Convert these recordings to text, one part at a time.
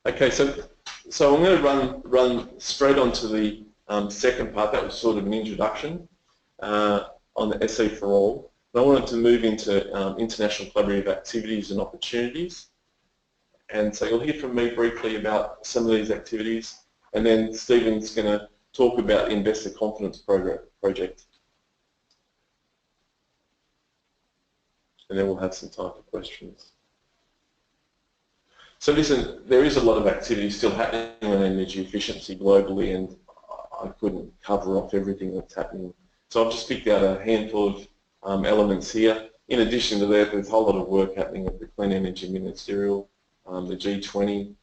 Okay, so I'm going to run straight onto the second part. That was sort of an introduction on the SE for All. And I wanted to move into international collaborative activities and opportunities. And so you'll hear from me briefly about some of these activities, and then Stephen's going to talk about the Investor Confidence project. And then we'll have some time for questions. So listen, there is a lot of activity still happening on energy efficiency globally, and I couldn't cover off everything that's happening. So I've just picked out a handful of elements here. In addition to that, there's a whole lot of work happening at the Clean Energy Ministerial, the G20,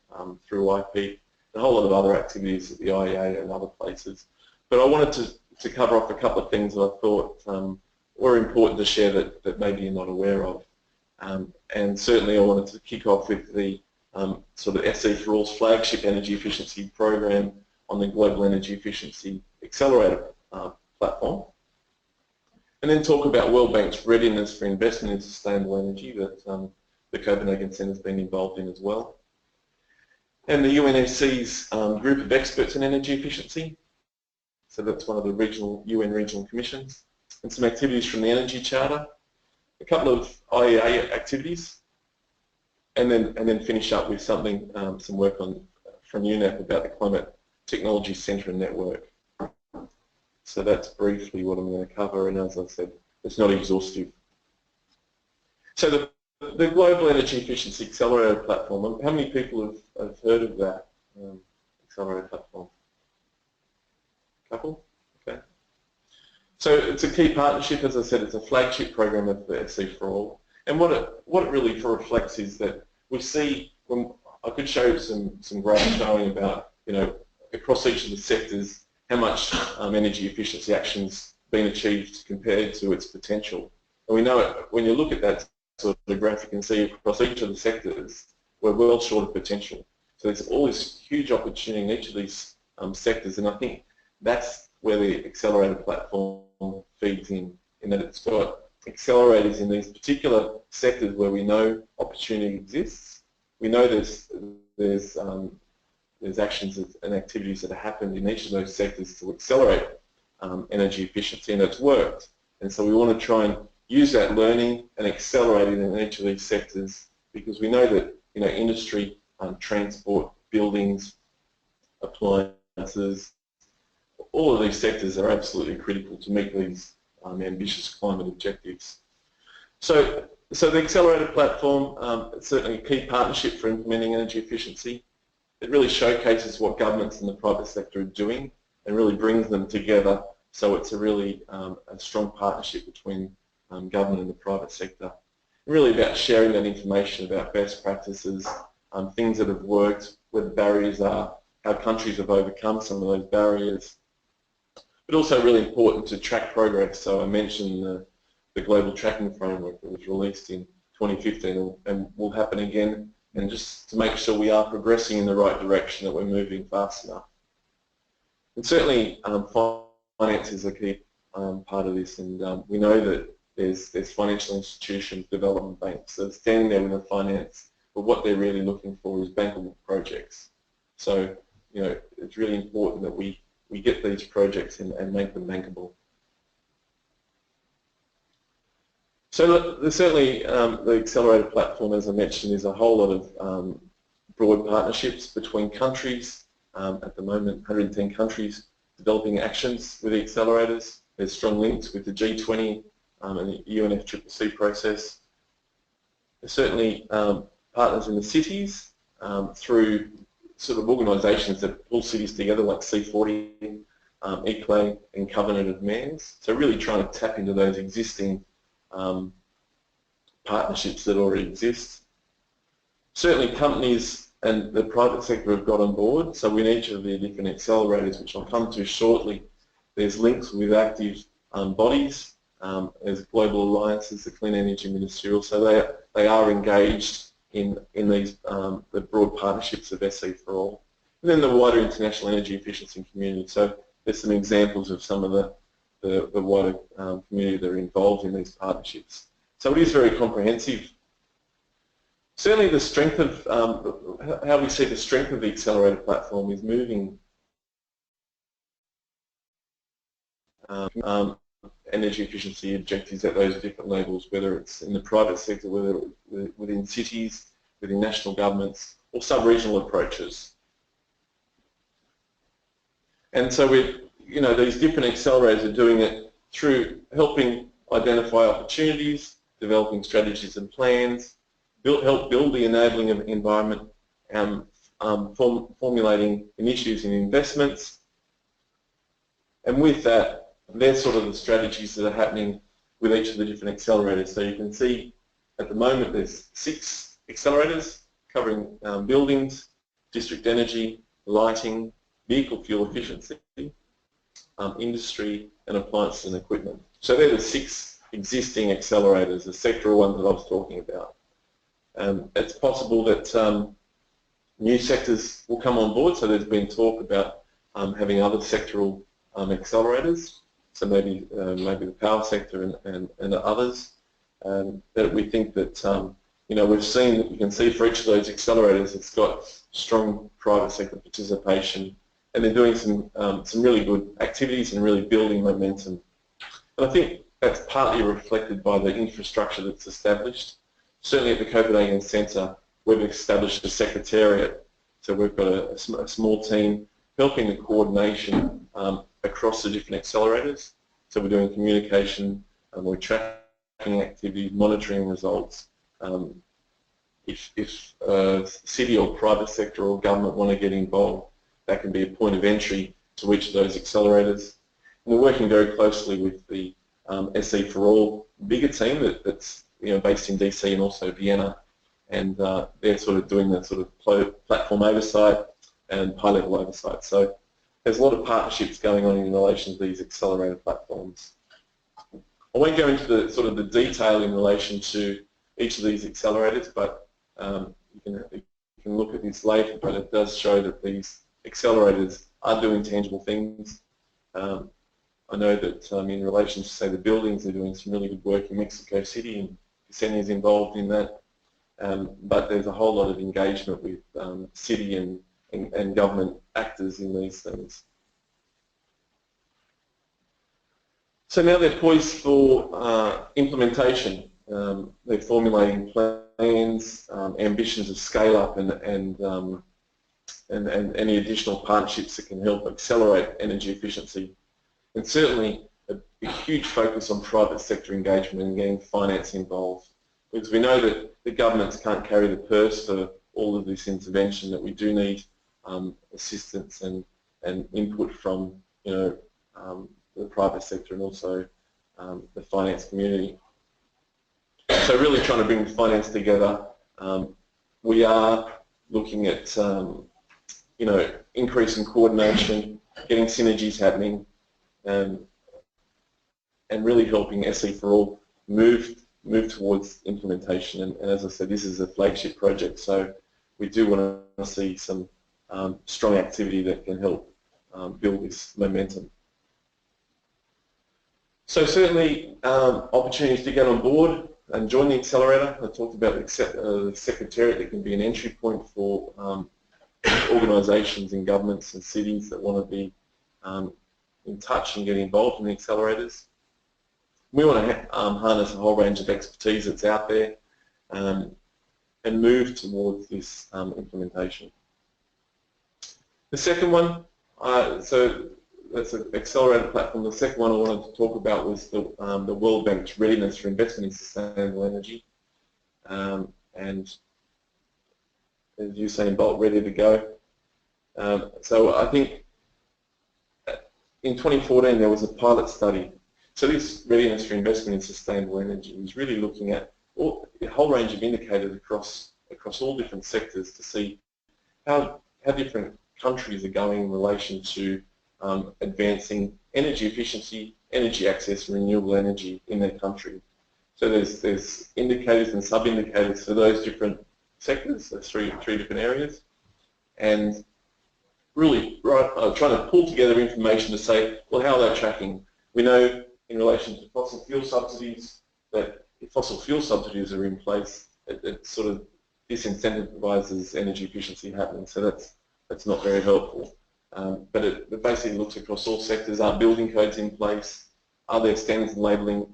through IPEEREA, a whole lot of other activities at the IEA and other places. But I wanted to cover off a couple of things that I thought were important to share that maybe you're not aware of. And certainly I wanted to kick off with the sort of SE for All's flagship energy efficiency program on the Global Energy Efficiency Accelerator Platform. And then talk about World Bank's Readiness for Investment in Sustainable Energy that the Copenhagen Centre has been involved in as well. And the UNECE's group of experts in energy efficiency. So that's one of the UN regional commissions. And some activities from the Energy Charter. A couple of IEA activities. And then finish up with something, some work from UNEP about the Climate Technology Centre and Network. So that's briefly what I'm going to cover, and as I said, it's not exhaustive. So the Global Energy Efficiency Accelerator Platform, how many people have heard of that Accelerator Platform? A couple? Okay. So it's a key partnership, as I said, it's a flagship program of the SE for All. And what it really reflects is that we see, I could show you some graphs showing about, across each of the sectors, how much energy efficiency action's been achieved compared to its potential. And we know when you look at that sort of graph, you can see across each of the sectors, we're well short of potential. So there's always huge opportunity in each of these sectors, and I think that's where the Accelerator Platform feeds in that it's got accelerators in these particular sectors where we know opportunity exists. We know there's actions and activities that have happened in each of those sectors to accelerate energy efficiency, and it's worked. And so we want to try and use that learning and accelerate it in each of these sectors, because we know that industry, transport, buildings, appliances, all of these sectors are absolutely critical to meet these ambitious climate objectives. So the Accelerator Platform is certainly a key partnership for implementing energy efficiency. It really showcases what governments and the private sector are doing and really brings them together, so it's a really a strong partnership between government and the private sector. Really about sharing that information about best practices, things that have worked, where the barriers are, how countries have overcome some of those barriers. But also really important to track progress. So I mentioned the Global Tracking Framework that was released in 2015 and will happen again, and just to make sure we are progressing in the right direction, that we're moving fast enough. And certainly finance is a key part of this, and we know that there's financial institutions, development banks that are standing there with the finance, but what they're really looking for is bankable projects. So it's really important that we get these projects and make them bankable. So there's certainly the Accelerator Platform, as I mentioned, is a whole lot of broad partnerships between countries. At the moment, 110 countries developing actions with the accelerators. There's strong links with the G20 and the UNFCCC process. There's certainly partners in the cities through sort of organisations that pull cities together, like C40, ICLEI, and Covenant of Mayors. So really trying to tap into those existing partnerships that already exist. Certainly companies and the private sector have got on board, so in each of the different accelerators, which I'll come to shortly, there's links with active bodies, there's global alliances, the Clean Energy Ministerial, so they are engaged in these the broad partnerships of SE for All. And then the wider international energy efficiency community, so there's some examples of some of the wider community that are involved in these partnerships. So it is very comprehensive. Certainly the strength of, how we see the strength of the Accelerator platform is moving energy efficiency objectives at those different levels, whether it's in the private sector, whether within cities, within national governments, or sub-regional approaches. And so these different accelerators are doing it through helping identify opportunities, developing strategies and plans, help build the enabling of environment, formulating initiatives and investments. And with that, they're sort of the strategies that are happening with each of the different accelerators. So you can see at the moment there's 6 accelerators covering buildings, district energy, lighting, vehicle fuel efficiency, industry, and appliances and equipment. So they're the 6 existing accelerators, the sectoral ones that I was talking about. It's possible that new sectors will come on board, so there's been talk about having other sectoral accelerators, so maybe the power sector and others, that we think that we've seen that you can see for each of those accelerators it's got strong private sector participation, and they're doing some really good activities and really building momentum. And I think that's partly reflected by the infrastructure that's established. Certainly at the Copenhagen Centre, we've established a secretariat, so we've got a small team helping the coordination across the different accelerators. So we're doing communication, we're tracking activities, monitoring results. If city or private sector or government want to get involved, that can be a point of entry to each of those accelerators. And we're working very closely with the SE for All bigger team that's based in DC and also Vienna, and they're sort of doing the sort of platform oversight and high-level oversight. So there's a lot of partnerships going on in relation to these accelerator platforms. I won't go into the detail in relation to each of these accelerators, but you can look at this later. But it does show that these accelerators are doing tangible things. I know that in relation to, say, the buildings, they're doing some really good work in Mexico City, and CTCN is involved in that. But there's a whole lot of engagement with city and government actors in these things. So now they're poised for implementation. They're formulating plans, ambitions of scale up, and any additional partnerships that can help accelerate energy efficiency. And certainly a huge focus on private sector engagement and getting finance involved, because we know that the governments can't carry the purse for all of this intervention, that we do need assistance and input from the private sector and also the finance community. So really trying to bring the finance together. We are looking at increasing coordination, getting synergies happening, and really helping SE for All move towards implementation. And as I said, this is a flagship project, so we do want to see some strong activity that can help build this momentum. So certainly opportunities to get on board and join the accelerator. I talked about the secretariat that can be an entry point for organisations and governments and cities that want to be in touch and get involved in the accelerators. We want to harness a whole range of expertise that's out there and move towards this implementation. The second one, so that's an accelerator platform. The second one I wanted to talk about was the World Bank's Readiness for Investment in Sustainable Energy. And as Usain Bolt, ready to go. So I think in 2014 there was a pilot study. So this Readiness for Investment in Sustainable Energy is really looking at a whole range of indicators across all different sectors to see how different countries are going in relation to advancing energy efficiency, energy access, and renewable energy in their country. So there's indicators and sub-indicators for those different sectors, those three different areas, and really trying to pull together information to say, well, how are they tracking? We know in relation to fossil fuel subsidies that if fossil fuel subsidies are in place, it sort of disincentivizes energy efficiency happening, so that's not very helpful. But it basically looks across all sectors. Are building codes in place? Are there standards and labelling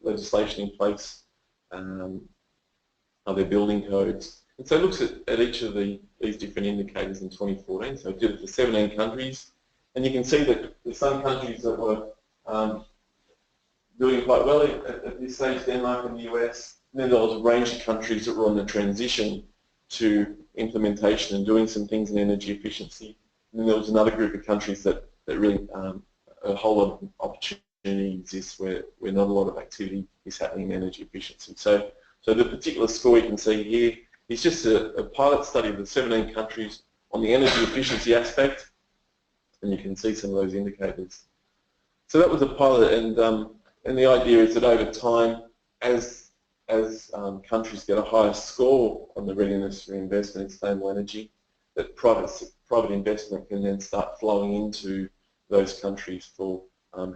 legislation in place? Are there building codes? And so it looks at each of these different indicators in 2014. So it did it for 17 countries. And you can see that there's some countries that were doing quite well at this stage, Denmark and the US. And then there was a range of countries that were on the transition to implementation and doing some things in energy efficiency. And then there was another group of countries that really a whole lot of opportunity exists where not a lot of activity is happening in energy efficiency. So the particular score you can see here is just a pilot study of the 17 countries on the energy efficiency aspect, and you can see some of those indicators. So that was a pilot, and the idea is that over time, as countries get a higher score on the readiness for investment in sustainable energy, that private investment can then start flowing into those countries for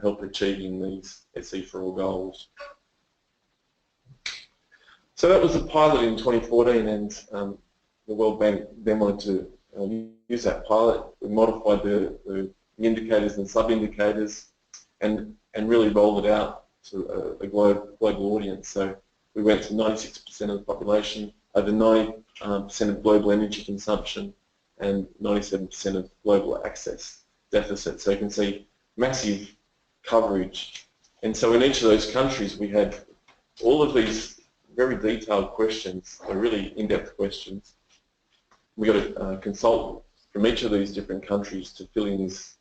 help achieving these SE4 goals. So that was a pilot in 2014, and the World Bank then wanted to use that pilot. We modified the indicators and sub-indicators and really rolled it out to a global audience. So we went to 96% of the population, over 90% of global energy consumption, and 97% of global access deficit. So you can see massive coverage. And so in each of those countries we had all of these very detailed questions, really in-depth questions. We got a consultant from each of these different countries to fill in this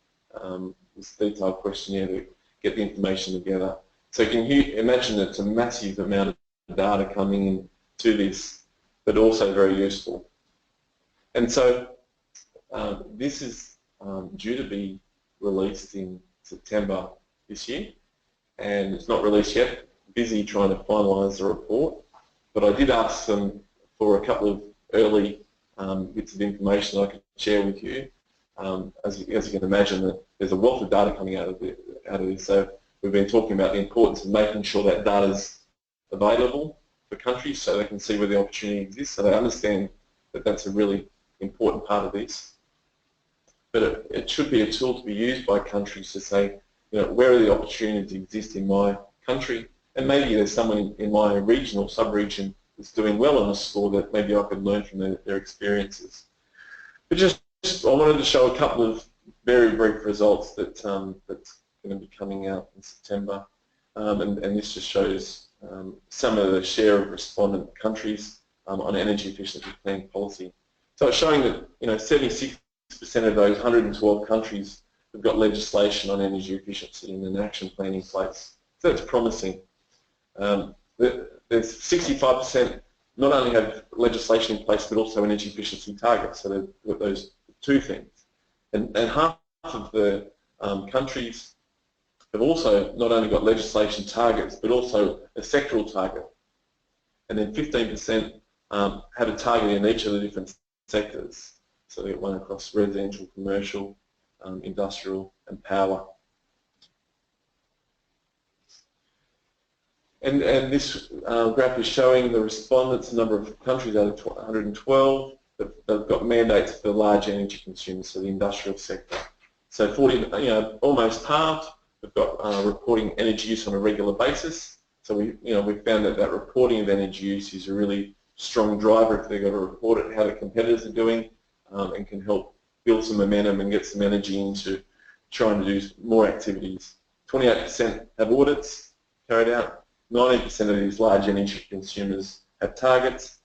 detailed questionnaire to get the information together. So can you imagine it's a massive amount of data coming in to this, but also very useful. And so this is due to be released in September this year, and it's not released yet. Busy trying to finalise the report, but I did ask them for a couple of early bits of information I could share with you. As you can imagine, that there's a wealth of data coming out of this. So we've been talking about the importance of making sure that data is available for countries so they can see where the opportunity exists, so they understand that that's a really important part of this. But it should be a tool to be used by countries to say, where are the opportunities exist in my country, and maybe there's someone in my region or sub-region that's doing well on a score that maybe I could learn from their experiences. But just I wanted to show a couple of very brief results that's going to be coming out in September, and this just shows some of the share of respondent countries on energy efficiency planning policy. So it's showing that 76% of those 112 countries have got legislation on energy efficiency and an action plan in place. So that's promising. There's 65% not only have legislation in place but also energy efficiency targets. So they've got those two things. And half of the countries have also not only got legislation targets but also a sectoral target. And then 15% have a target in each of the different sectors. So they get one across residential, commercial, industrial and power. And this graph is showing the respondents, the number of countries out of 112 that have got mandates for large energy consumers, so the industrial sector. So 40, almost half have got reporting energy use on a regular basis. So we found that reporting of energy use is a really strong driver if they've got to report it, how the competitors are doing, and can help build some momentum and get some energy into trying to do more activities. 28% have audits carried out. 90% of these large energy consumers have targets,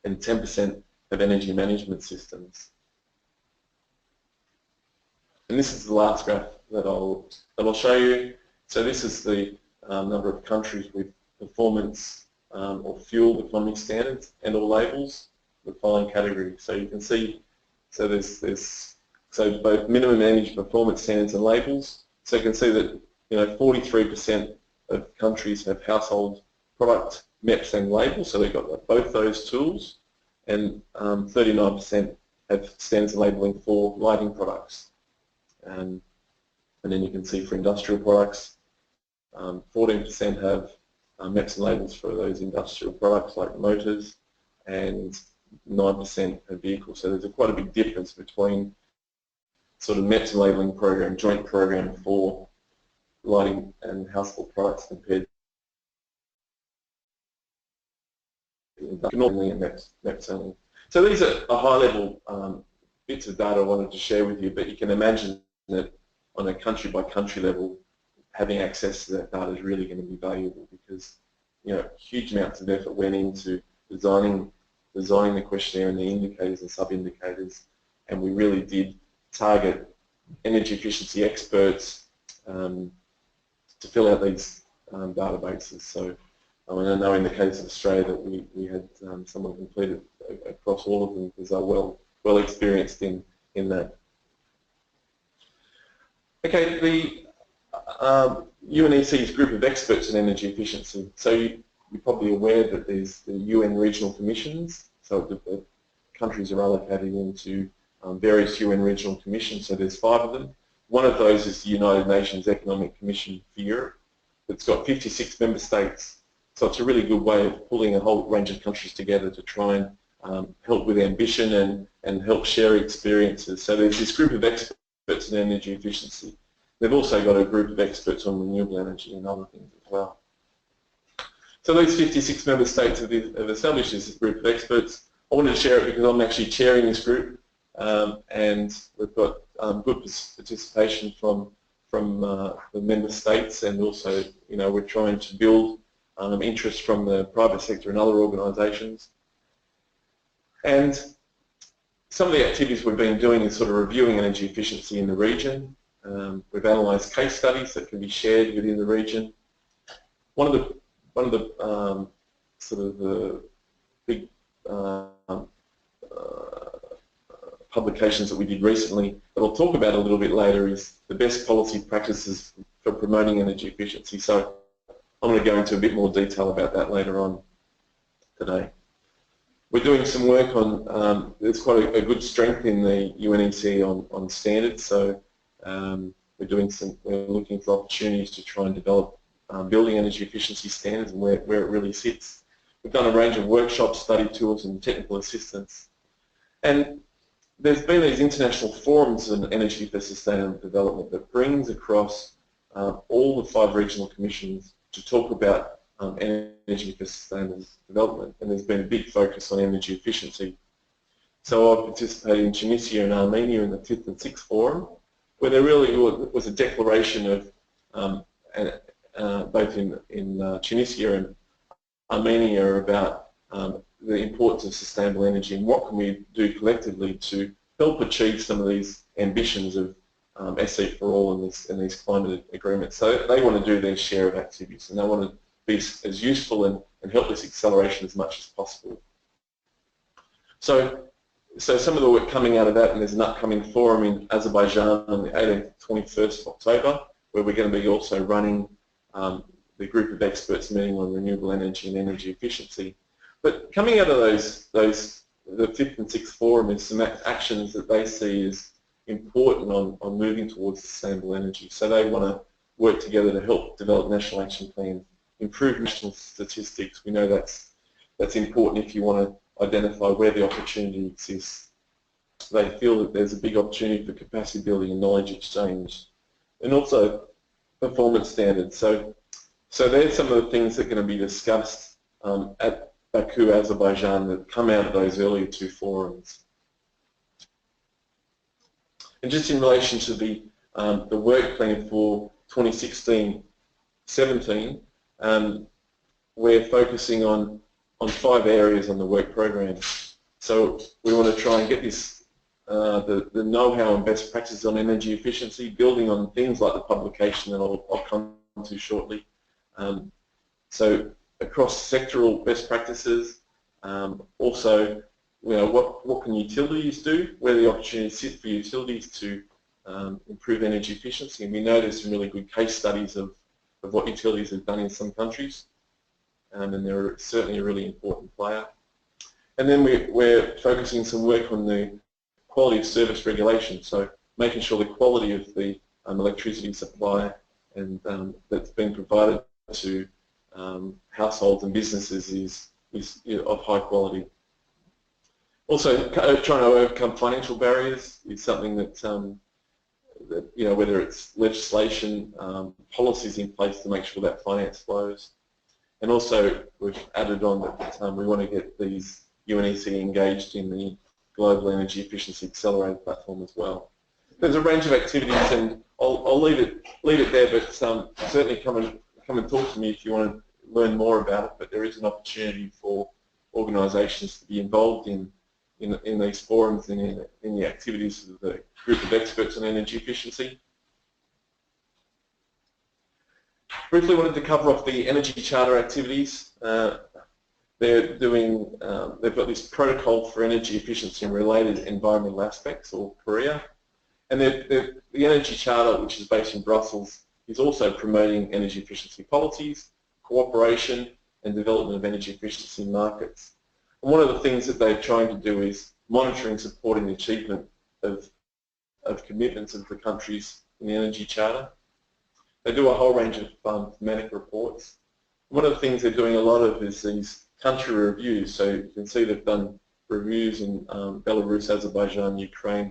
and 10% have energy management systems. And this is the last graph that I'll show you. So this is the number of countries with performance or fuel economy standards and or labels, the following categories. So you can see, so there's both minimum energy performance standards and labels. So you can see that 43% of countries have household product MEPs and labels, so they've got both those tools, and 39% have standards and labelling for lighting products. And then you can see for industrial products, 14% have MEPs and labels for those industrial products like motors, and 9% per vehicle. So there's quite a big difference between sort of MEPS labelling program, joint program for lighting and household products compared to normally and MEPS only. So these are a high-level bits of data I wanted to share with you, but you can imagine that on a country-by-country level, having access to that data is really going to be valuable because, you know, huge amounts of effort went into designing the questionnaire and the indicators and sub-indicators, and we really did target energy efficiency experts to fill out these databases. So I know in the case of Australia that we had someone completed across all of them because they're well experienced in that. Okay, the UNECE's group of experts in energy efficiency. So you're probably aware that there's the UN regional commissions. So the countries are allocated into various UN regional commissions. So there's 5 of them. One of those is the United Nations Economic Commission for Europe. It's got 56 member states. So it's a really good way of pulling a whole range of countries together to try and help with ambition and help share experiences. So there's this group of experts in energy efficiency. They've also got a group of experts on renewable energy and other things as well. So these 56 member states have established this group of experts. I wanted to share it because I'm actually chairing this group, and we've got good participation from the member states, and also, you know, we're trying to build interest from the private sector and other organisations. And some of the activities we've been doing is sort of reviewing energy efficiency in the region. We've analysed case studies that can be shared within the region. One of the sort of the big publications that we did recently that I'll talk about a little bit later is the best policy practices for promoting energy efficiency. So I'm going to go into a bit more detail about that later on today. We're doing some work on, there's quite a good strength in the UNECE on standards, so we're looking for opportunities to try and develop building energy efficiency standards and where it really sits. We've done a range of workshops, study tours and technical assistance. And there's been these international forums on energy for sustainable development that brings across all the 5 regional commissions to talk about energy for sustainable development, and there's been a big focus on energy efficiency. So I've participated in Tunisia and Armenia in the 5th and 6th forum, where there really was a declaration of both in Tunisia and Armenia about the importance of sustainable energy and what can we do collectively to help achieve some of these ambitions of SE for all in these climate agreements. So they want to do their share of activities and they want to be as useful and help this acceleration as much as possible. So some of the work coming out of that, and there's an upcoming forum in Azerbaijan on the 18th to 21st of October, where we're going to be also running the group of experts meeting on renewable energy and energy efficiency. But coming out of the 5th and 6th forum is some actions that they see as important on moving towards sustainable energy. So they want to work together to help develop national action plans, improve national statistics. We know that's important if you want to identify where the opportunity exists. They feel that there's a big opportunity for capacity building and knowledge exchange, and also performance standards. So there's some of the things that are going to be discussed at Baku, Azerbaijan, that come out of those earlier 2 forums. And just in relation to the work plan for 2016-17, we're focusing on 5 areas on the work program. So we want to try and get this, the know-how and best practices on energy efficiency, building on things like the publication that I'll come to shortly. So across sectoral best practices, also, you know, what can utilities do, where the opportunities sit for utilities to improve energy efficiency. And we know there's some really good case studies of what utilities have done in some countries, and they're certainly a really important player. And then we're focusing some work on the quality of service regulation, so making sure the quality of the electricity supply and that's been provided to households and businesses is of high quality. Also, trying to overcome financial barriers is something that, whether it's legislation, policies in place to make sure that finance flows. And also, we've added on that we want to get these UNECE engaged in the Global Energy Efficiency Accelerator Platform as well. There's a range of activities, and I'll leave it there. But certainly come and talk to me if you want to learn more about it. But there is an opportunity for organisations to be involved in these forums and in the activities of the group of experts on energy efficiency. Briefly wanted to cover off the Energy Charter activities. They've got this protocol for energy efficiency and related environmental aspects, or PEEREA. And the Energy Charter, which is based in Brussels, is also promoting energy efficiency policies, cooperation and development of energy efficiency markets. And one of the things that they're trying to do is monitor and supporting the achievement of commitments of the countries in the Energy Charter. They do a whole range of thematic reports. One of the things they're doing a lot of is these country reviews. So you can see they've done reviews in Belarus, Azerbaijan, Ukraine,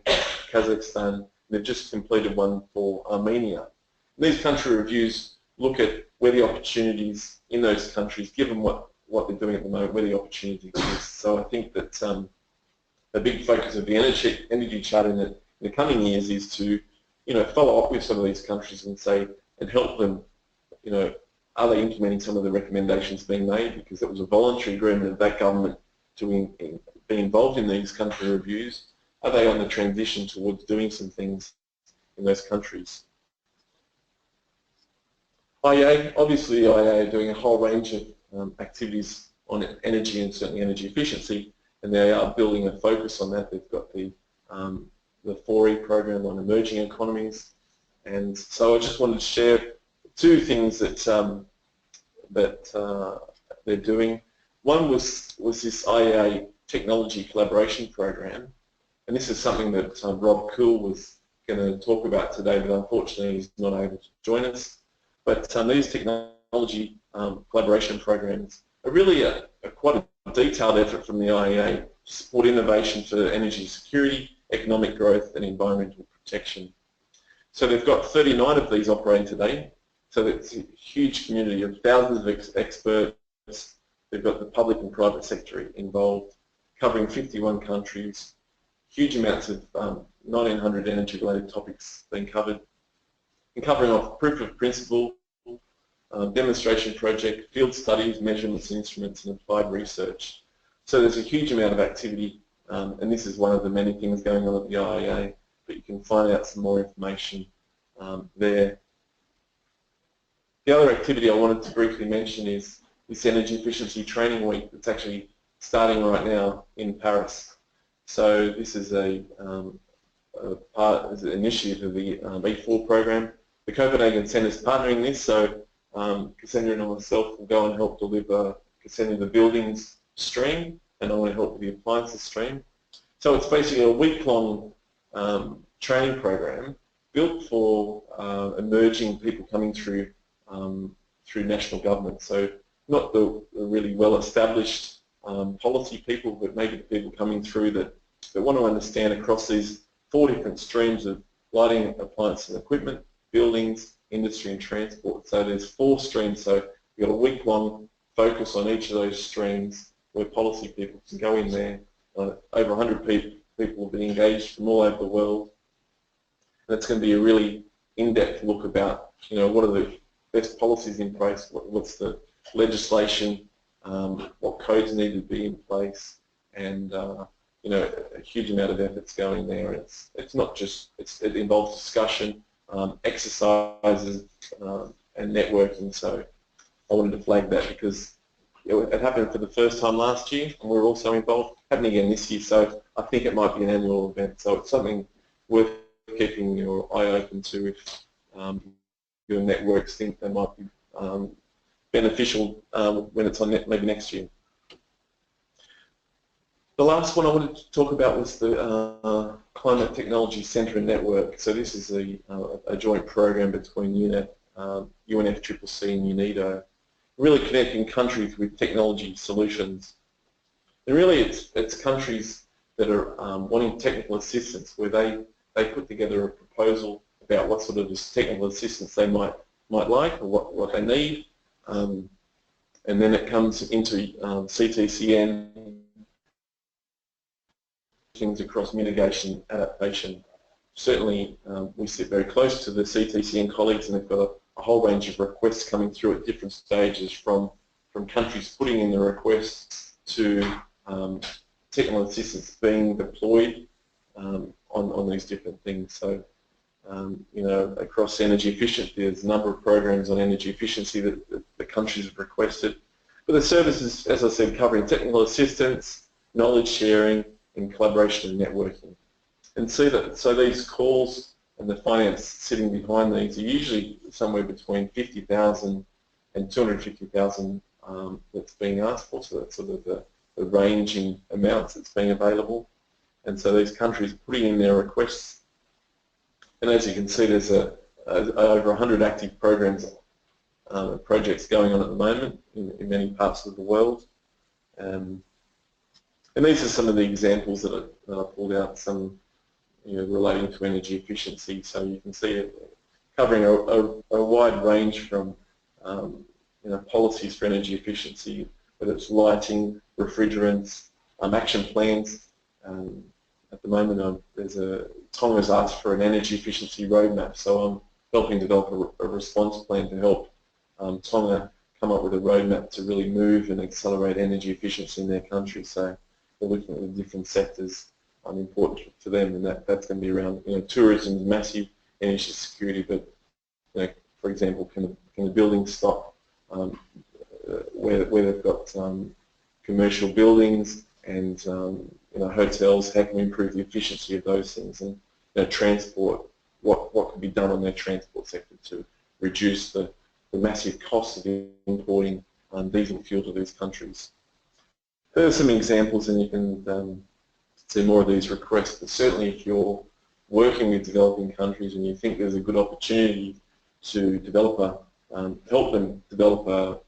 Kazakhstan. They've just completed one for Armenia. These country reviews look at where the opportunities in those countries, given what they're doing at the moment, where the opportunity exist. So I think that a big focus of the Energy Charter in the coming years is to, follow up with some of these countries and say, and help them, are they implementing some of the recommendations being made? Because it was a voluntary agreement of that government to be involved in these country reviews. Are they on the transition towards doing some things in those countries? IEA, obviously the IEA are doing a whole range of activities on energy and certainly energy efficiency, and they are building a focus on that. They've got the FORE program on emerging economies, and so I just wanted to share two things that they're doing. One was this IEA Technology Collaboration Program, and this is something that Rob Cool was going to talk about today, but unfortunately he's not able to join us. But these technology collaboration programs are really quite a detailed effort from the IEA to support innovation for energy security, economic growth and environmental protection. So they've got 39 of these operating today. So it's a huge community of thousands of experts. They've got the public and private sector involved, covering 51 countries, huge amounts of 1,900 energy-related topics being covered, and covering off proof of principle, demonstration project, field studies, measurements, instruments, and applied research. So there's a huge amount of activity, and this is one of the many things going on at the IEA, but you can find out some more information there. The other activity I wanted to briefly mention is this Energy Efficiency Training Week that's actually starting right now in Paris. So this is an initiative of the E4 program. The Copenhagen Centre is partnering this, so Cassandra and myself will go and help deliver Cassandra the buildings stream, and I want to help with the appliances stream. So it's basically a week-long training program built for emerging people coming through national government. So not the really well-established policy people, but maybe the people coming through that want to understand across these 4 different streams of lighting, appliance and equipment, buildings, industry and transport. So there's 4 streams, so you've got a week-long focus on each of those streams where policy people can go in there. Over 100 people will be engaged from all over the world. And it's going to be a really in-depth look about, what are the best policies in place, what's the legislation, what codes need to be in place, and a huge amount of effort's going there. It's not just, it involves discussion, exercises, and networking. So I wanted to flag that because it happened for the first time last year, and we're also involved. Happening again this year, so I think it might be an annual event. So it's something worth keeping your eye open to if your networks think they might be beneficial when it's on maybe next year. The last one I wanted to talk about was the Climate Technology Centre and Network. So this is a joint program between UNECE, UNFCCC and UNIDO, really connecting countries with technology solutions. And really it's countries that are wanting technical assistance, where they put together a proposal about what sort of technical assistance they might like or what they need, and then it comes into CTCN, things across mitigation, adaptation. Certainly, we sit very close to the CTCN colleagues, and they've got a whole range of requests coming through at different stages, from countries putting in the requests to technical assistance being deployed on these different things. So, you know, across energy efficiency, there's a number of programs on energy efficiency that the countries have requested. But the services, as I said, covering technical assistance, knowledge sharing, and collaboration and networking. And so these calls and the finance sitting behind these are usually somewhere between 50,000 and 250,000 that's being asked for. So that's sort of the ranging amounts that's being available. And so these countries putting in their requests. And as you can see, there's over 100 active programs, projects going on at the moment in many parts of the world. And these are some of the examples that I pulled out, some relating to energy efficiency. So you can see it covering a wide range from policies for energy efficiency, whether it's lighting, refrigerants, action plans. At the moment, Tonga's asked for an energy efficiency roadmap, so I'm helping develop a response plan to help Tonga come up with a roadmap to really move and accelerate energy efficiency in their country. So we're looking at the different sectors important to them, and that's going to be around tourism is massive, energy security, but for example, can the building stock where they've got commercial buildings and hotels, how can we improve the efficiency of those things, and transport, what can be done on their transport sector to reduce the massive cost of importing diesel fuel to these countries. There are some examples, and you can see more of these requests, but certainly if you're working with developing countries and you think there's a good opportunity to develop help them develop a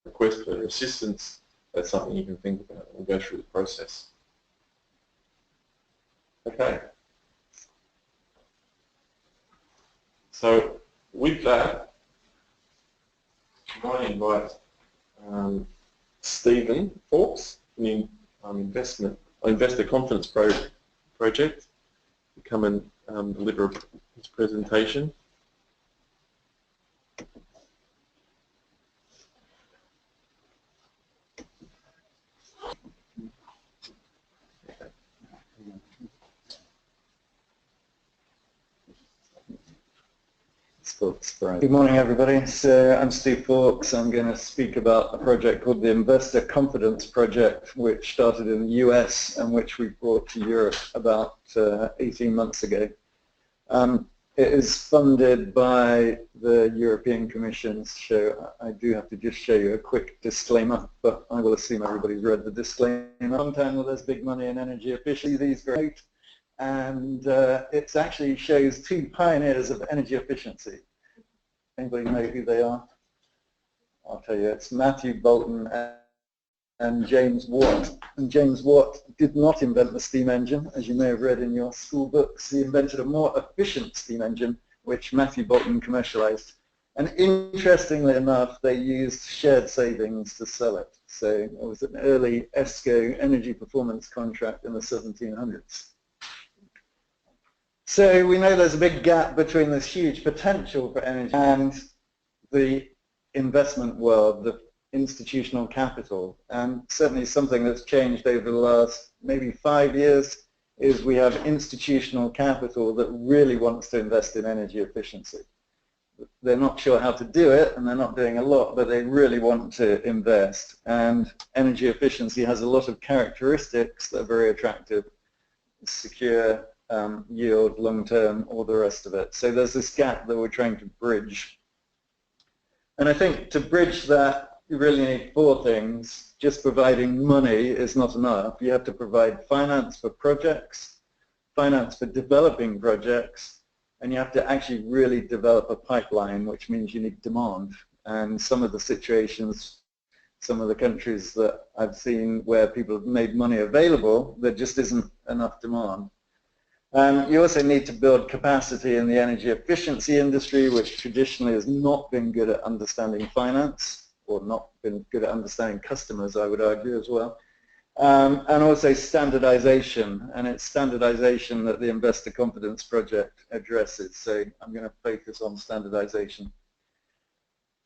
request for assistance, that's something you can think about. We'll go through the process. Okay. So with that, I might invite Stephen Fawkes from the Investor Confidence Project to come and deliver his presentation. Good morning, everybody. So I'm Steve Fawkes. I'm going to speak about a project called the Investor Confidence Project, which started in the US and which we brought to Europe about 18 months ago. It is funded by the European Commission, so I do have to just show you a quick disclaimer, but I will assume everybody's read the disclaimer. Sometime well, there's big money in energy efficiency. These great. And it actually shows two pioneers of energy efficiency. Anybody know who they are? I'll tell you, it's Matthew Boulton and James Watt. And James Watt did not invent the steam engine, as you may have read in your school books. He invented a more efficient steam engine, which Matthew Boulton commercialized. And interestingly enough, they used shared savings to sell it. So it was an early ESCO energy performance contract in the 1700s. So we know there's a big gap between this huge potential for energy and the investment world, the institutional capital. And certainly something that's changed over the last maybe 5 years is we have institutional capital that really wants to invest in energy efficiency. They're not sure how to do it, and they're not doing a lot, but they really want to invest. And energy efficiency has a lot of characteristics that are very attractive: secure, yield, long-term, all the rest of it. So there's this gap that we're trying to bridge. And I think to bridge that, you really need four things. Just providing money is not enough. You have to provide finance for projects, finance for developing projects, and you have to actually really develop a pipeline, which means you need demand. And some of the situations some of the countries that I've seen where people have made money available, there just isn't enough demand. You also need to build capacity in the energy efficiency industry, which traditionally has not been good at understanding finance, or not been good at understanding customers, I would argue as well. And also standardization, and it's standardization that the Investor Confidence Project addresses. So I'm going to focus on standardization.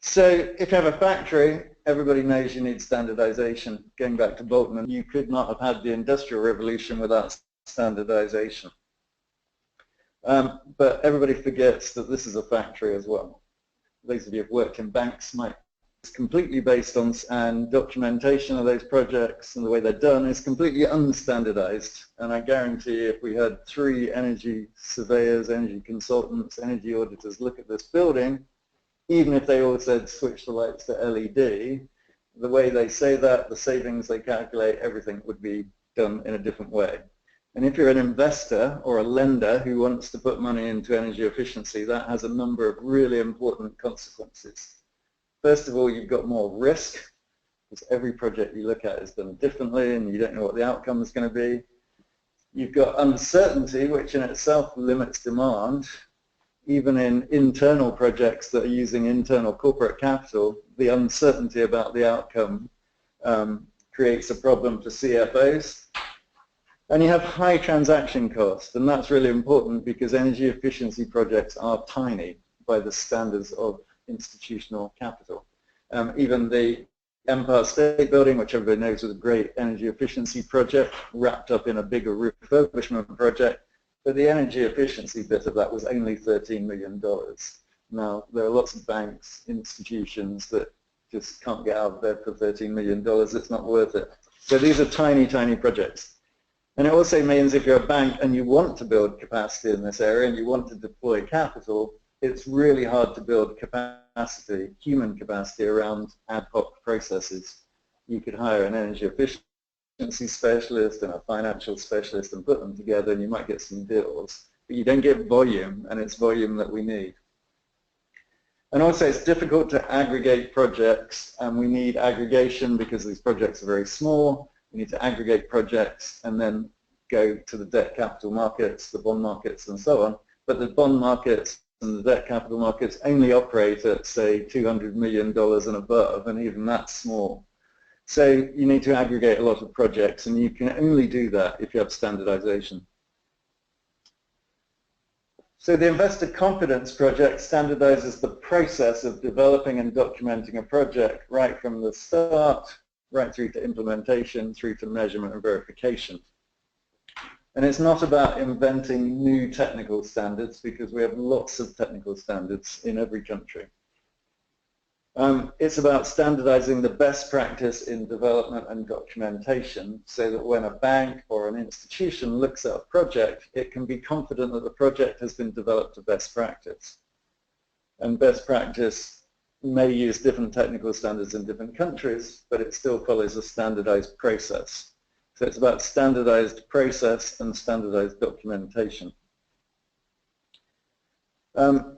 So if you have a factory, everybody knows you need standardization. Going back to Boltzmann, you could not have had the Industrial Revolution without standardization. But everybody forgets that this is a factory as well. Those of you who have worked in banks might. It's completely based on, and documentation of those projects and the way they're done is completely unstandardized. And I guarantee if we had 3 energy surveyors, energy consultants, energy auditors look at this building, even if they all said switch the lights to LED, the way they say that, the savings they calculate, everything would be done in a different way. And if you're an investor or a lender who wants to put money into energy efficiency, that has a number of really important consequences. First of all, you've got more risk, because every project you look at is done differently and you don't know what the outcome is going to be. You've got uncertainty, which in itself limits demand. Even in internal projects that are using internal corporate capital, the uncertainty about the outcome creates a problem for CFOs. And you have high transaction costs, and that's really important because energy efficiency projects are tiny by the standards of institutional capital. Even the Empire State Building, which everybody knows was a great energy efficiency project, wrapped up in a bigger refurbishment project, but the energy efficiency bit of that was only $13 million. Now, there are lots of banks, institutions that just can't get out of bed for $13 million. It's not worth it. So these are tiny, tiny projects. And it also means if you're a bank and you want to build capacity in this area and you want to deploy capital, it's really hard to build capacity, human capacity, around ad hoc processes. You could hire an energy efficiency specialist and a financial specialist and put them together and you might get some deals, but you don't get volume, and it's volume that we need. And also it's difficult to aggregate projects, and we need aggregation because these projects are very small. We need to aggregate projects and then go to the debt capital markets, the bond markets and so on, but the bond markets and the debt capital markets only operate at, say, $200 million and above, and even that's small. So you need to aggregate a lot of projects, and you can only do that if you have standardization. So the Investor Confidence Project standardizes the process of developing and documenting a project right from the start, right through to implementation, through to measurement and verification. And it's not about inventing new technical standards, because we have lots of technical standards in every country. It's about standardizing the best practice in development and documentation so that when a bank or an institution looks at a project, it can be confident that the project has been developed to best practice. And best practice may use different technical standards in different countries, but it still follows a standardized process. So it's about standardized process and standardized documentation.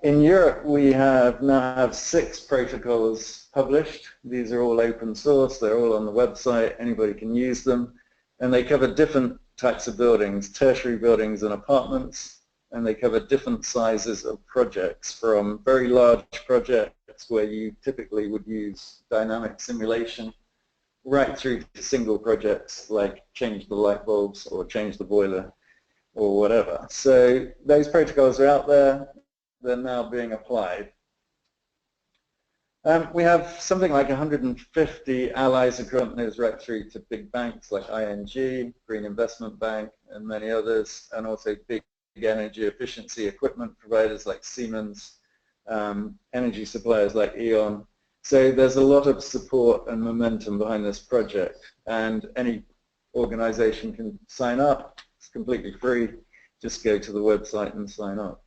In Europe, we now have 6 protocols published. These are all open source. They're all on the website. Anybody can use them. And they cover different types of buildings, tertiary buildings and apartments. And they cover different sizes of projects, from very large projects where you typically would use dynamic simulation, right through to single projects like change the light bulbs or change the boiler or whatever. So those protocols are out there. They're now being applied. We have something like 150 allies of companies right through to big banks like ING, Green Investment Bank, and many others, and also big energy efficiency equipment providers like Siemens, energy suppliers like E.ON. So there's a lot of support and momentum behind this project, and any organization can sign up. It's completely free. Just go to the website and sign up.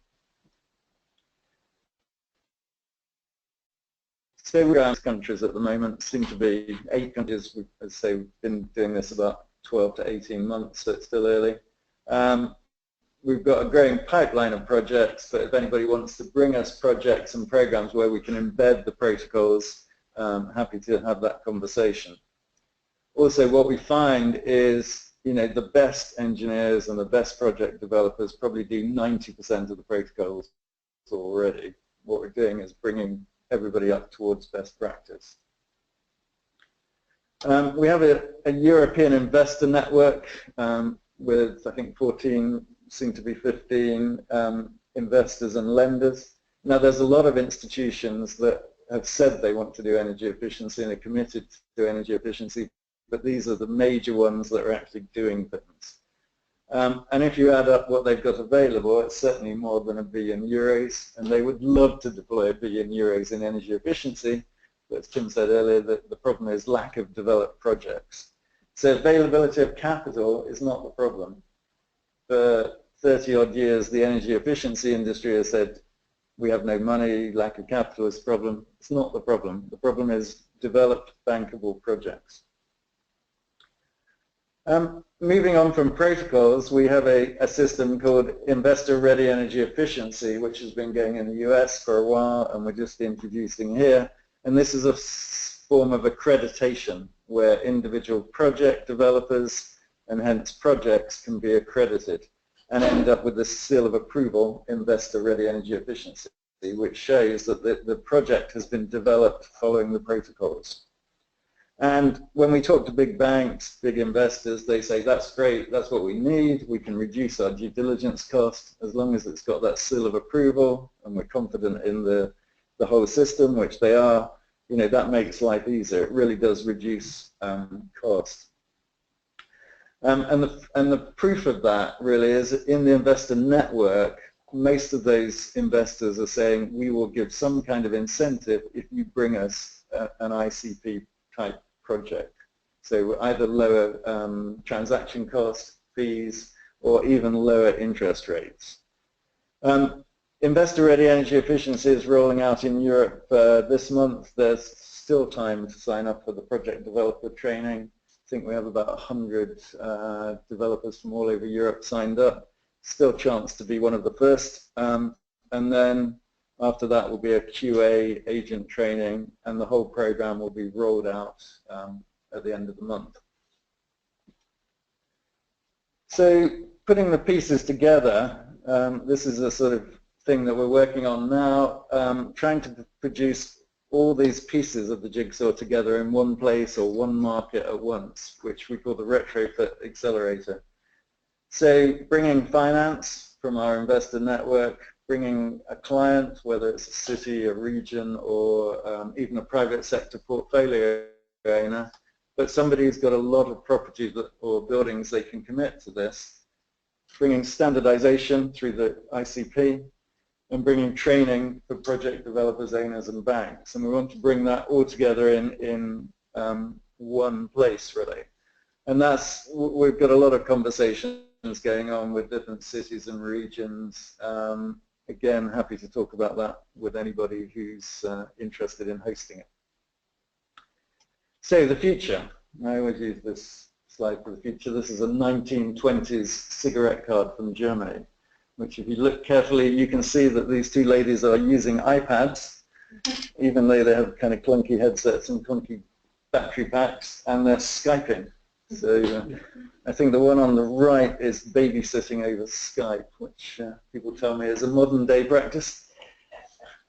So we're in countries at the moment, seem to be 8 countries. As I say, we've been doing this about 12 to 18 months, so it's still early. We've got a growing pipeline of projects, but if anybody wants to bring us projects and programs where we can embed the protocols happy to have that conversation. Also, what we find is, the best engineers and the best project developers probably do 90% of the protocols already. What we're doing is bringing everybody up towards best practice. We have a European investor network with, I think, 14, soon to be 15 investors and lenders. Now, there's a lot of institutions that have said they want to do energy efficiency and are committed to energy efficiency, but these are the major ones that are actually doing things. And if you add up what they've got available, it's certainly more than €1 billion, and they would love to deploy €1 billion in energy efficiency, but as Tim said earlier, the problem is lack of developed projects. So availability of capital is not the problem. For 30 odd years, the energy efficiency industry has said, we have no money, lack of capital is the problem. It's not the problem. The problem is developed bankable projects. Moving on from protocols, we have a system called Investor Ready Energy Efficiency, which has been going in the US for a while, and we're just introducing here. And this is a form of accreditation where individual project developers and hence projects can be accredited and end up with the seal of approval, Investor Ready Energy Efficiency, which shows that the project has been developed following the protocols. And when we talk to big banks, big investors, they say, that's great, that's what we need, we can reduce our due diligence cost as long as it's got that seal of approval and we're confident in the whole system, which they are, that makes life easier. It really does reduce cost. And the proof of that really is in the investor network, most of those investors are saying, we will give some kind of incentive if you bring us an ICP type project. So either lower transaction costs, fees, or even lower interest rates. Investor Ready Energy Efficiency is rolling out in Europe this month. There's still time to sign up for the project developer training. I think we have about 100 developers from all over Europe signed up. Still a chance to be one of the first. And then after that will be a QA agent training, and the whole program will be rolled out at the end of the month. So putting the pieces together, this is a sort of thing that we're working on now, trying to produce all these pieces of the jigsaw together in one place or one market at once, which we call the Retrofit Accelerator. So bringing finance from our investor network, bringing a client, whether it's a city, a region, or even a private sector portfolio owner, but somebody who's got a lot of property or buildings they can commit to this, bringing standardization through the ICP, and bringing training for project developers, owners, and banks. And we want to bring that all together in one place, really. And we've got a lot of conversations going on with different cities and regions. Again, happy to talk about that with anybody who's interested in hosting it. So the future. I always use this slide for the future. This is a 1920s cigarette card from Germany, which if you look carefully, you can see that these two ladies are using iPads, even though they have kind of clunky headsets and clunky battery packs, and they're Skyping. So I think the one on the right is babysitting over Skype, which people tell me is a modern day practice.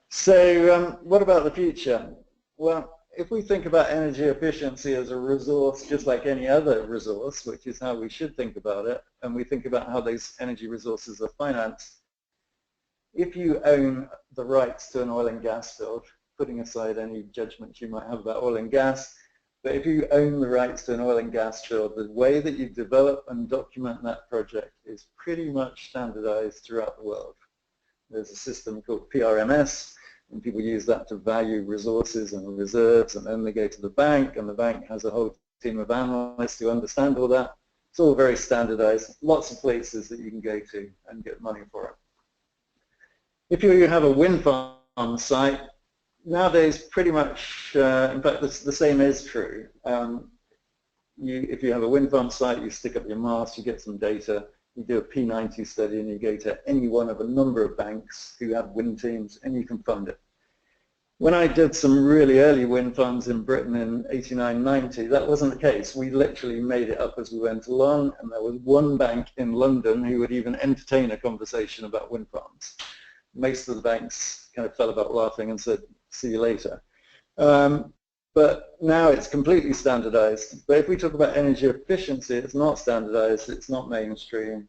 So what about the future? Well, if we think about energy efficiency as a resource just like any other resource, which is how we should think about it, and we think about how those energy resources are financed, if you own the rights to an oil and gas field, putting aside any judgments you might have about oil and gas, but if you own the rights to an oil and gas field, the way that you develop and document that project is pretty much standardized throughout the world. There's a system called PRMS, and people use that to value resources and reserves, and then they go to the bank, and the bank has a whole team of analysts who understand all that. It's all very standardized, lots of places that you can go to and get money for it. If you have a wind farm site, nowadays pretty much, in fact the same is true. If you have a wind farm site, you stick up your mast, you get some data, you do a P90 study, and you go to any one of a number of banks who have wind teams, and you can fund it. When I did some really early wind farms in Britain in 89, 90, that wasn't the case. We literally made it up as we went along, and there was one bank in London who would even entertain a conversation about wind farms. Most of the banks kind of fell about laughing and said, see you later. But now it's completely standardized. But if we talk about energy efficiency, it's not standardized, it's not mainstream.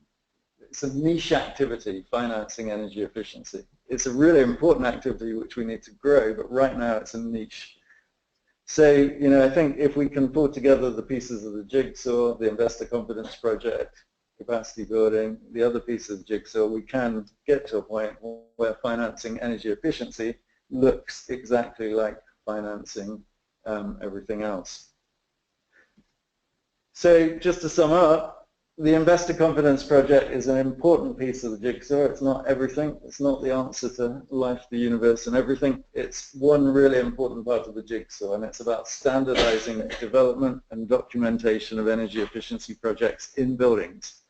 It's a niche activity, financing energy efficiency. It's a really important activity which we need to grow, but right now it's a niche. So, you know, I think if we can pull together the pieces of the jigsaw, the investor confidence project, capacity building, the other pieces of the jigsaw, we can get to a point where financing energy efficiency looks exactly like financing everything else. So just to sum up, the investor confidence project is an important piece of the jigsaw. It's not everything. It's not the answer to life, the universe, and everything. It's one really important part of the jigsaw, and it's about standardizing development and documentation of energy efficiency projects in buildings.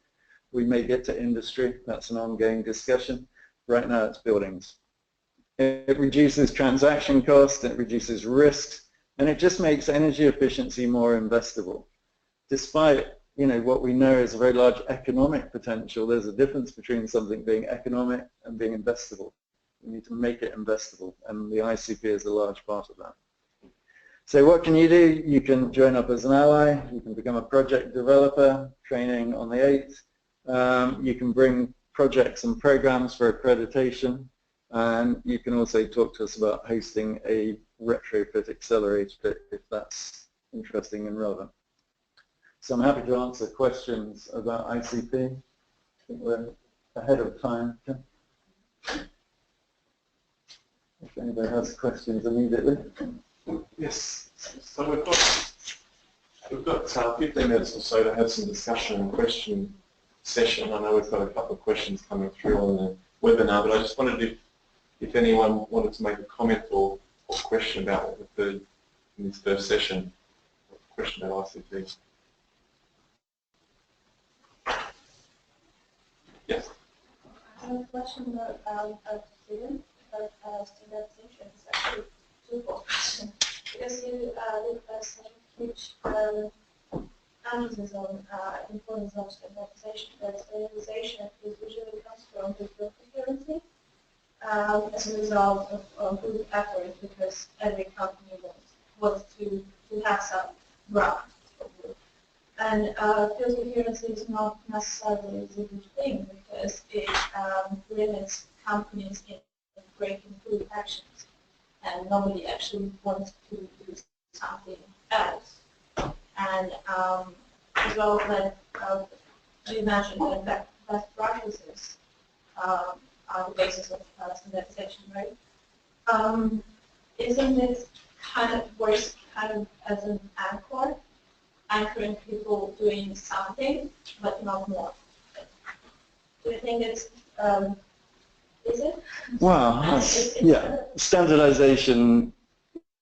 We may get to industry. That's an ongoing discussion. Right now it's buildings. It reduces transaction costs, it reduces risks, and it just makes energy efficiency more investable. Despite, you know, what we know is a very large economic potential, there's a difference between something being economic and being investable. We need to make it investable, and the ICP is a large part of that. So what can you do? You can join up as an ally, you can become a project developer, training on the 8th, you can bring projects and programs for accreditation, and you can also talk to us about hosting a Retrofit Accelerator if that's interesting and relevant. So I'm happy to answer questions about ICP. I think we're ahead of time. If anybody has questions immediately. Yes. So we've got 15 minutes or so to have some discussion and question session. I know we've got a couple of questions coming through on the webinar, but I just wondered if anyone wanted to make a comment or question about what we've heard in this first session. A question about ICP. Yes. I have a question about students, but standardization is actually twofold question. Because you did such a huge emphasis on importance of standardization, but standardization usually comes from the transparency as a result of good effort, because every company wants to have some grant. And field coherence is not necessarily a good thing, because it limits companies in breaking through actions, and nobody actually wants to do something else. And as well, like you mentioned, that best practices are the basis of standardization, right? Isn't it kind of works kind of as an anchor? Anchoring people doing something, but not more. Do you think it's, is it? Well, yeah, standardization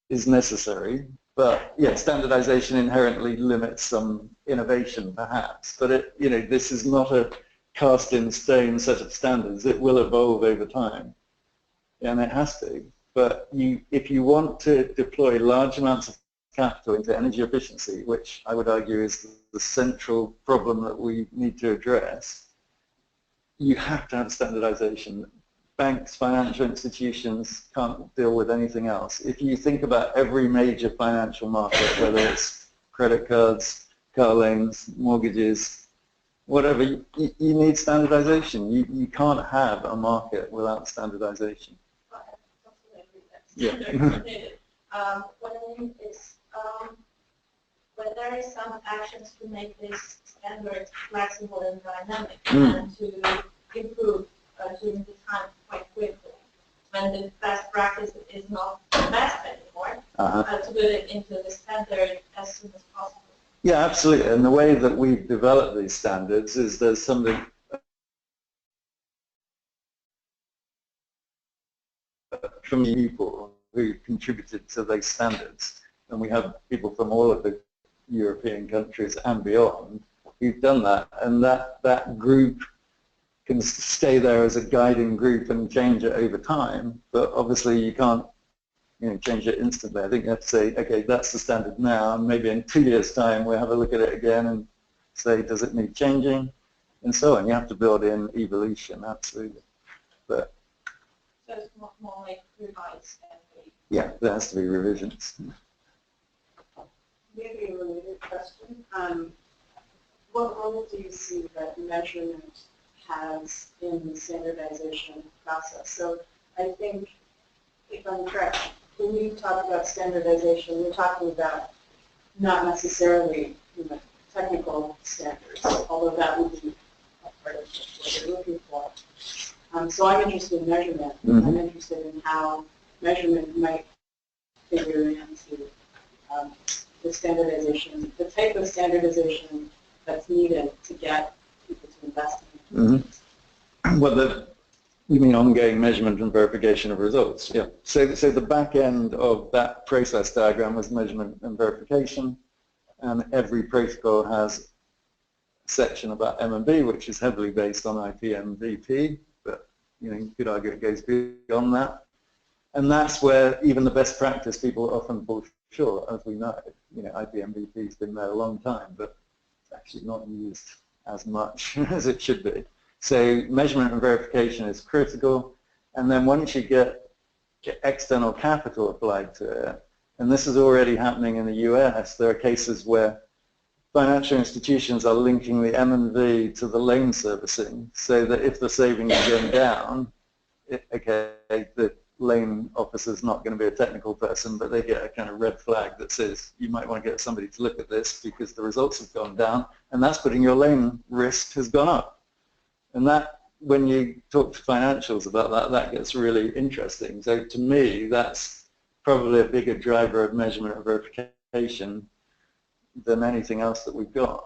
is necessary, but yeah, standardization inherently limits some innovation perhaps, but it, you know, this is not a cast in stone set of standards. It will evolve over time, and it has to. But if you want to deploy large amounts of capital into energy efficiency, which I would argue is the central problem that we need to address, you have to have standardization. Banks, financial institutions can't deal with anything else. If you think about every major financial market, whether it's credit cards, car loans, mortgages, whatever, you need standardization. You can't have a market without standardization. Yeah. What I mean is, when there is some actions to make this standard flexible and dynamic and to improve during the time quite quickly, when the best practice is not the best anymore, to put it into the standard as soon as possible. Yeah, absolutely. And the way that we've developed these standards is there's something from people who contributed to those standards. And we have people from all of the European countries and beyond who've done that. And that group can stay there as a guiding group and change it over time. But obviously you can't change it instantly. I think you have to say, okay, that's the standard now, and maybe in 2 years' time we'll have a look at it again and say, does it need changing, and so on. You have to build in evolution, absolutely. But so it's more like revised and yeah, there has to be revisions. Maybe a related question. What role do you see that measurement has in the standardization process? So I think, if I'm correct, when you talk about standardization, you're talking about not necessarily technical standards, although that would be a part of what you're looking for. So I'm interested in measurement. Mm-hmm. I'm interested in how measurement might figure into the standardization, the type of standardization that's needed to get people to invest in it. Mm-hmm. Well, you mean ongoing measurement and verification of results? Yeah. So the back end of that process diagram was measurement and verification, and every protocol has a section about M&B, which is heavily based on IPMVP, but you could argue it goes beyond that. And that's where even the best practice people often fall short, as we know. IPMVP has been there a long time, but it's actually not used as much as it should be. So measurement and verification is critical, and then once you get external capital applied to it, and this is already happening in the US, there are cases where financial institutions are linking the M&V to the loan servicing, so that if the savings are going down, the loan officer's not going to be a technical person, but they get a kind of red flag that says you might want to get somebody to look at this because the results have gone down, and that's putting your loan risk has gone up. And that, when you talk to financials about that, that gets really interesting. So to me, that's probably a bigger driver of measurement and verification than anything else that we've got.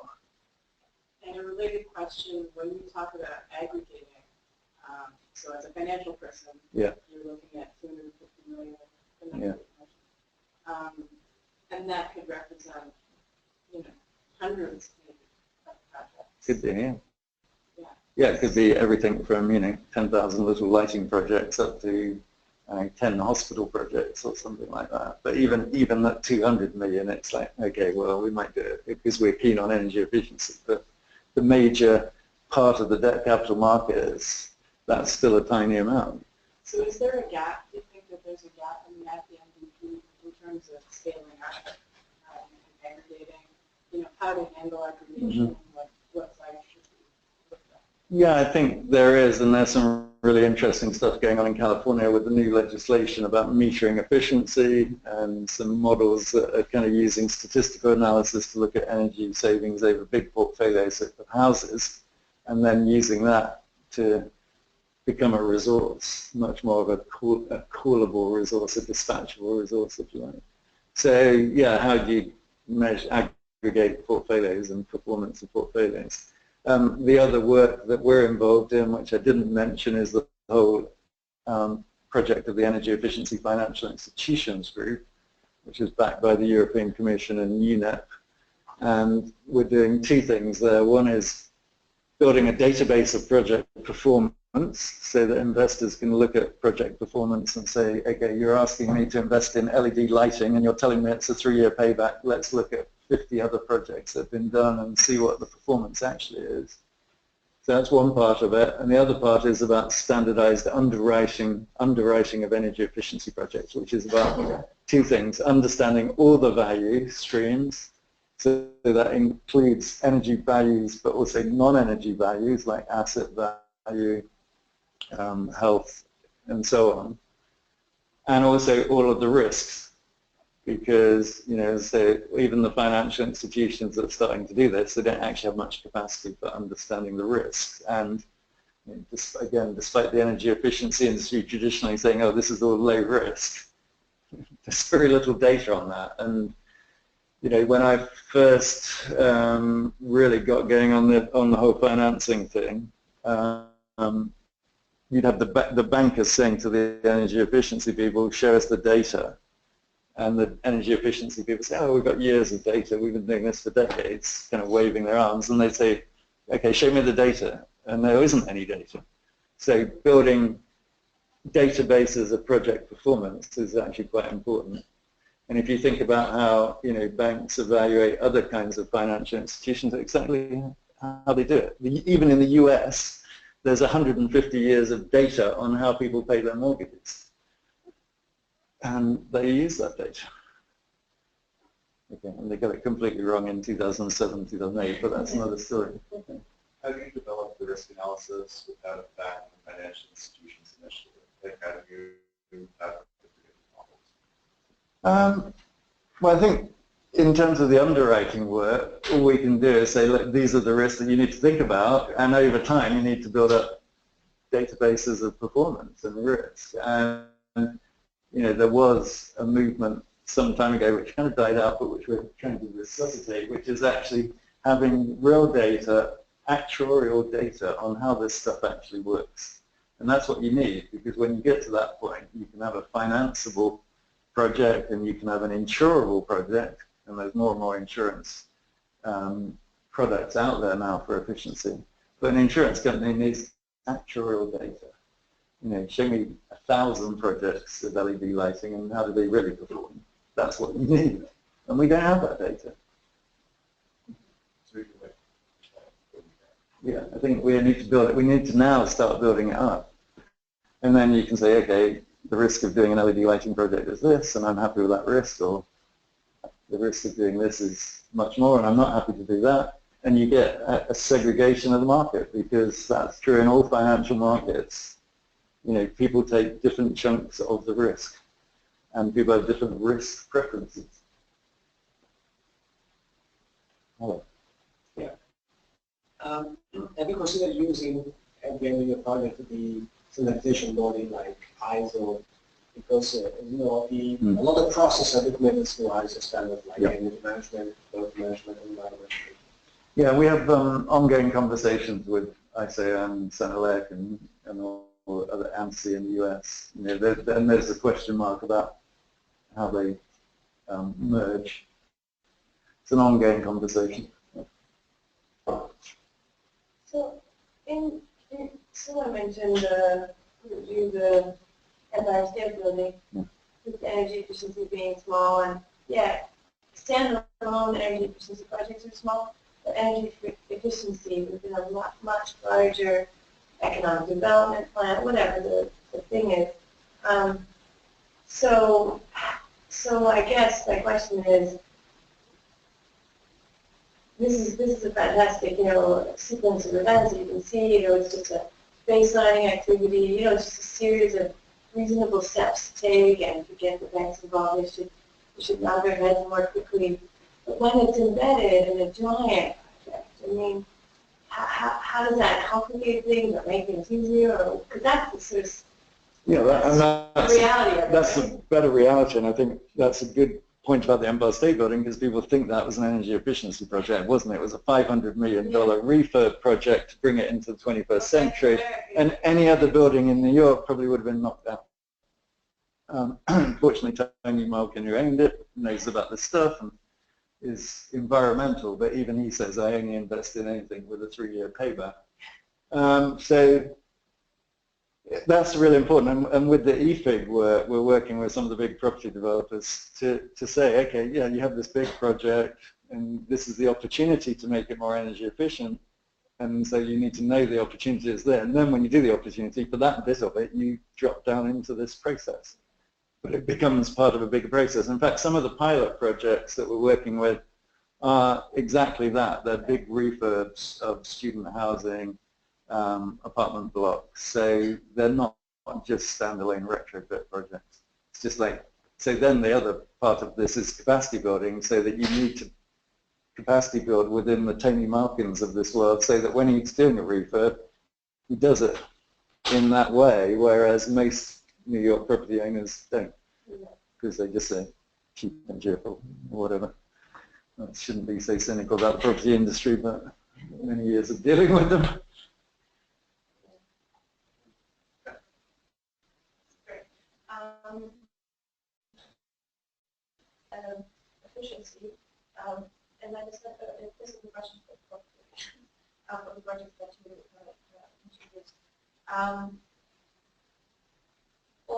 And a related question, when you talk about aggregating, so as a financial person, yeah, you're looking at 250 million, and that could represent, hundreds maybe of projects. Could be, yeah. Yeah, it could be everything from 10,000 little lighting projects up to 10 hospital projects or something like that. But even at 200 million, it's like, okay, well, we might do it because we're keen on energy efficiency. But the major part of the debt capital markets, that's still a tiny amount. So is there a gap? Do you think that there's a gap in the IPMVP in terms of scaling up and aggregating? How to handle aggregation, mm-hmm. what size should be looked at? Yeah, I think there is, and there's some really interesting stuff going on in California with the new legislation about metering efficiency and some models that are kind of using statistical analysis to look at energy savings over big portfolios of houses, and then using that to become a resource, much more of a callable resource, a dispatchable resource, if you like. So, yeah, how do you measure, aggregate portfolios and performance of portfolios? The other work that we're involved in, which I didn't mention, is the whole project of the Energy Efficiency Financial Institutions Group, which is backed by the European Commission and UNECE. And we're doing two things there. One is building a database of project performance so that investors can look at project performance and say, okay, you're asking me to invest in LED lighting and you're telling me it's a 3-year payback. Let's look at 50 other projects that have been done and see what the performance actually is. So that's one part of it. And the other part is about standardized underwriting of energy efficiency projects, which is about two things: understanding all the value streams, so that includes energy values, but also non-energy values like asset value, health, and so on, and also all of the risks, because so even the financial institutions that are starting to do this, they don't actually have much capacity for understanding the risks. And again, despite the energy efficiency industry traditionally saying, oh, this is all low risk, there's very little data on that. And when I first really got going on the whole financing thing, you'd have the bankers saying to the energy efficiency people, show us the data. And the energy efficiency people say, oh, we've got years of data, we've been doing this for decades, kind of waving their arms. And they say, okay, show me the data. And there isn't any data. So building databases of project performance is actually quite important. And if you think about how, you know, banks evaluate other kinds of financial institutions, exactly how they do it. Even in the US, there's 150 years of data on how people pay their mortgages. And they use that data. Okay, and they got it completely wrong in 2007, 2008, but that's another story. Okay. How do you develop the risk analysis without a fact and financial institutions initiative? Like, how do you have models? Well, I think in terms of the underwriting work, all we can do is say, look, these are the risks that you need to think about, and over time you need to build up databases of performance and risk. And, you know, there was a movement some time ago which kind of died out, but which we're trying to resuscitate, which is actually having real data, actuarial data on how this stuff actually works. And that's what you need, because when you get to that point, you can have a financeable project and you can have an insurable project, and there's more and more insurance products out there now for efficiency. But an insurance company needs actuarial data. You know, show me 1,000 projects of LED lighting and how do they really perform? That's what you need. And we don't have that data. Yeah, I think we need to build it. We need to now start building it up. And then you can say, okay, the risk of doing an LED lighting project is this, and I'm happy with that risk, or the risk of doing this is much more, and I'm not happy to do that. And you get a segregation of the market, because that's true in all financial markets. You know, people take different chunks of the risk, and people have different risk preferences. Hello. Yeah. Have you considered using, again, in your project, the standardization body like ISO? Because, you know, a lot of processes are implemented through ISO standards like energy management, quality management, and environment. Yeah, we have ongoing conversations with ICE and Senelec and all other ANSI in the US. You know, then there's a question mark about how they merge. It's an ongoing conversation. So, someone mentioned the Empire State Building with the energy efficiency being small, and yeah, standalone energy efficiency projects are small, but energy efficiency within a much larger economic development plan, whatever the thing is. So I guess my question is, this is a fantastic, you know, sequence of events that you can see. You know, it's just a baselining activity. You know, it's just a series of reasonable steps to take, and to get the banks involved, they should nod their heads more quickly. But when it's embedded in a giant project, I mean, how does that complicate things or make things easier? Or because that's the sort of that's reality of it. That's a better reality, and I think that's a good point about the Empire State Building, because people think that was an energy efficiency project. It wasn't. It was a $500 million refurb project to bring it into the 21st century, and any other building in New York probably would have been knocked down. Fortunately, Tony Malkin, who owned it, knows about this stuff and is environmental, but even he says, I only invest in anything with a 3-year payback. So that's really important, and with the EFIG we're working with some of the big property developers to say, okay, yeah, you have this big project, and this is the opportunity to make it more energy efficient, and so you need to know the opportunity is there, and then when you do the opportunity, for that bit of it, you drop down into this process. But it becomes part of a bigger process. In fact, some of the pilot projects that we're working with are exactly that. They're big refurbs of student housing, apartment blocks. So they're not just standalone retrofit projects. It's just like, so then the other part of this is capacity building, so that you need to capacity build within the Tony Malkins of this world, so that when he's doing a refurb, he does it in that way, whereas most New York property owners don't, because they just say cheap and cheerful or whatever. I shouldn't be so cynical about the property industry, but many years of dealing with them. Efficiency, and then this is the question for the project that you introduced.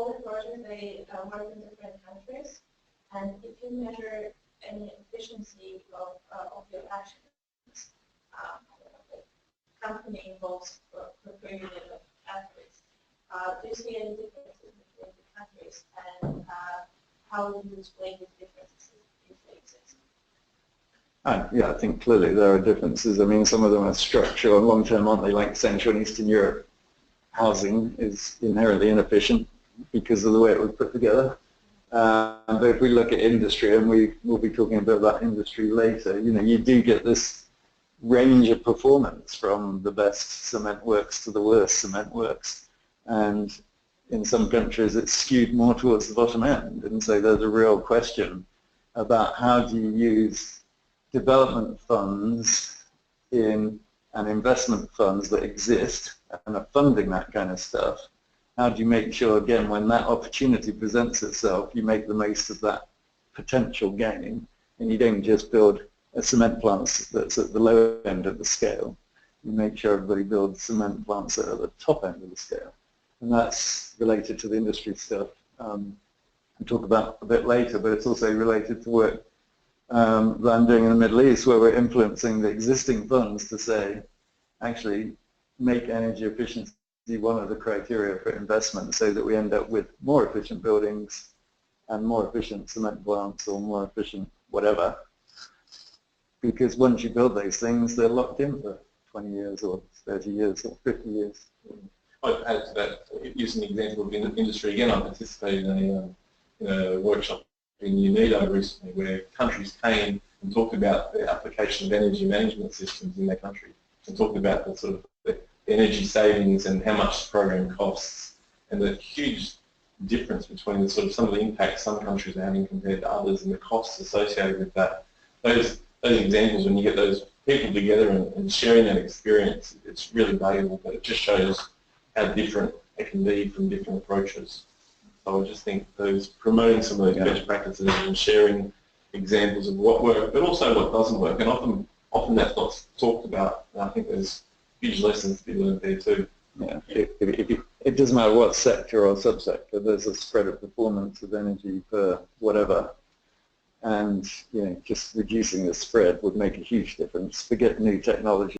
all the projects, they work in different countries, and if you measure any efficiency of your actions, the company involves per unit of efforts, do you see any differences between the countries, and how would you explain these differences if they exist? Yeah, I think clearly there are differences. I mean, some of them are structural and long-term, aren't they? Like Central and Eastern Europe, housing is inherently inefficient because of the way it was put together. But if we look at industry, and we will be talking a bit about industry later, you know, you do get this range of performance from the best cement works to the worst cement works. And in some countries it's skewed more towards the bottom end. And so there's a real question about how do you use development funds and investment funds that exist and are funding that kind of stuff. How do you make sure, again, when that opportunity presents itself, you make the most of that potential gain, and you don't just build a cement plant that's at the low end of the scale. You make sure everybody builds cement plants that are at the top end of the scale. And that's related to the industry stuff I'll talk about a bit later, but it's also related to work that I'm doing in the Middle East, where we're influencing the existing funds to say, actually, make energy efficiency one of the criteria for investment so that we end up with more efficient buildings and more efficient cement plants or more efficient whatever. Because once you build those things, they're locked in for 20 years or 30 years or 50 years. I'd add to that, using the example of industry again, I participated in a workshop in UNECE recently where countries came and talked about the application of energy management systems in their country and talked about the sort of the energy savings and how much the program costs, and the huge difference between the sort of some of the impacts some countries are having compared to others and the costs associated with that. Those examples, when you get those people together and sharing that experience, it's really valuable, but it just shows how different it can be from different approaches. So I just think promoting some of those best practices and sharing examples of what works, but also what doesn't work, and often that's not talked about, and I think there's huge lessons to be learned there too. Yeah, it doesn't matter what sector or subsector, there's a spread of performance of energy per whatever, and you know, just reducing the spread would make a huge difference. Forget new technology.